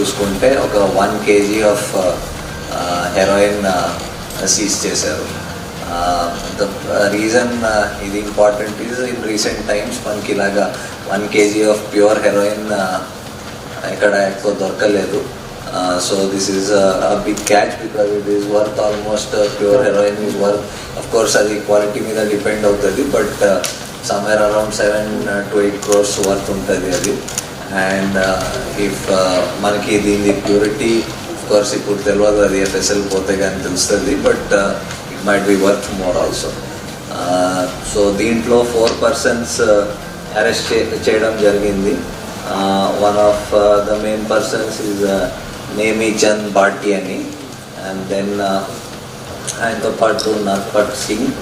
చూసుకుంటే ఒక 1 kg of heroine seize చేశారు. ద రీజన్ ఇది important is in recent times మనకి ఇలాగా 1 kg ఆఫ్ ప్యూర్ హెరోయిన్ ఎక్కడ ఎక్కువ దొరకలేదు. So this is a big catch because it is worth almost pure heroin is worth, of course అది quality మీద depend అవుతుంది, but somewhere around 7 to 8 crores worth ఉంటుంది అది. అండ్ ఇఫ్ మనకి దీని ప్యూరిటీ ఆఫ్ కోర్స్ ఇప్పుడు తెలియదు, అది FSL పోతే కానీ తెలుస్తుంది, but it might be worth more also. So దీంట్లో 4 persons అరెస్ట్ చేయడం జరిగింది. One of the main persons is Nemichand Bhati అని, అండ్ దెన్ ఆయనతో పాటు నర్పట్ సింగ్,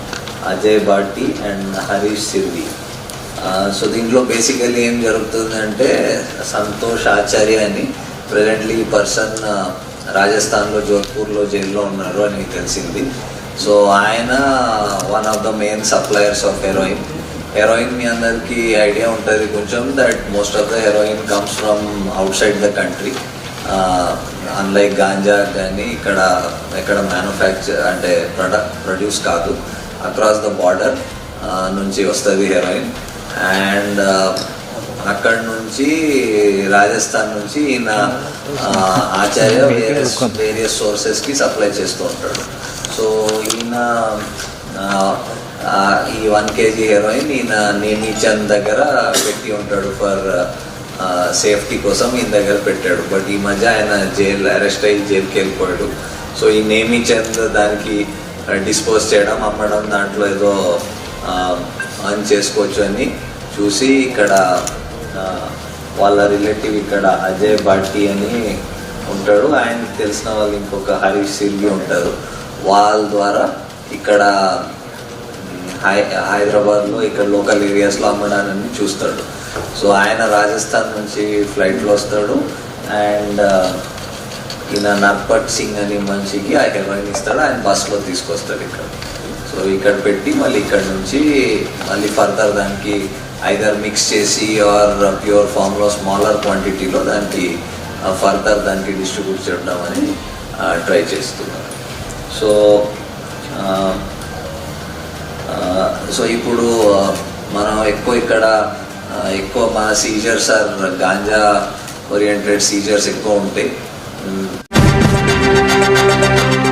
అజయ్ భాటి అండ్ హరీష్ సిర్వి. సో దీంట్లో బేసికలీ ఏం జరుగుతుందంటే సంతోష్ ఆచార్య అని ప్రజెంట్లీ ఈ పర్సన్ రాజస్థాన్లో జోధ్పూర్లో జైల్లో ఉన్నారు అని తెలిసింది. సో ఆయన one of the main suppliers of heroin. Heroin మీ అందరికీ ఐడియా ఉంటుంది కొంచెం, that most of the heroin comes from outside the country. Unlike ganja కానీ ఎక్కడ మ్యానుఫ్యాక్చర్ అంటే ప్రొడ్యూస్ కాదు, అక్రాస్ ద బార్డర్ నుంచి వస్తుంది హెరోయిన్. అండ్ అక్కడ నుంచి రాజస్థాన్ నుంచి ఈయన ఆచార్య వేరియస్ సోర్సెస్కి సప్లై చేస్తూ ఉంటాడు. సో ఈయన ఈ 1 kg హెరోయిన్ ఈయన నేమిచంద్ దగ్గర పెట్టి ఉంటాడు ఫర్ సేఫ్టీ కోసం ఈయన దగ్గర పెట్టాడు. బట్ ఈ మధ్య ఆయన అరెస్ట్ అయ్యి జైలుకి వెళ్ళిపోయాడు. సో ఈ నేమిచంద్ దానికి డిస్పోజ్ చేయడం, అమ్మడం, దాంట్లో ఏదో అర్న్ చేసుకోవచ్చు అని చూసి ఇక్కడ వాళ్ళ రిలేటివ్ ఇక్కడ అజయ్ భాటి అని ఉంటాడు, ఆయనకి తెలిసిన వాళ్ళు ఇంకొక హరీష్ సిర్వి ఉంటారు. వాళ్ళ ద్వారా ఇక్కడ హైదరాబాద్లో ఇక్కడ లోకల్ ఏరియాస్లో అమ్మడాన్ని చూస్తాడు. సో ఆయన రాజస్థాన్ నుంచి ఫ్లైట్లో వస్తాడు అండ్ ఈయన నర్పట్ సింగ్ అని మనిషికి ఆ హెరోయిన్ ఇస్తాడు, ఆయన బస్లో తీసుకొస్తాడు ఇక్కడ. సో ఇక్కడ పెట్టి మళ్ళీ ఇక్కడ నుంచి మళ్ళీ ఫర్దర్ దానికి ఐదర్ మిక్స్ చేసి ఆర్ ప్యూర్ ఫామ్లో స్మాలర్ క్వాంటిటీలో దానికి ఫర్దర్ దానికి డిస్ట్రిబ్యూట్ చేయడం అని ట్రై చేస్తున్నారు. సో ఇప్పుడు మనం ఎక్కువ మన seizures are ganja oriented seizures ఎక్కువ ఉంటాయి.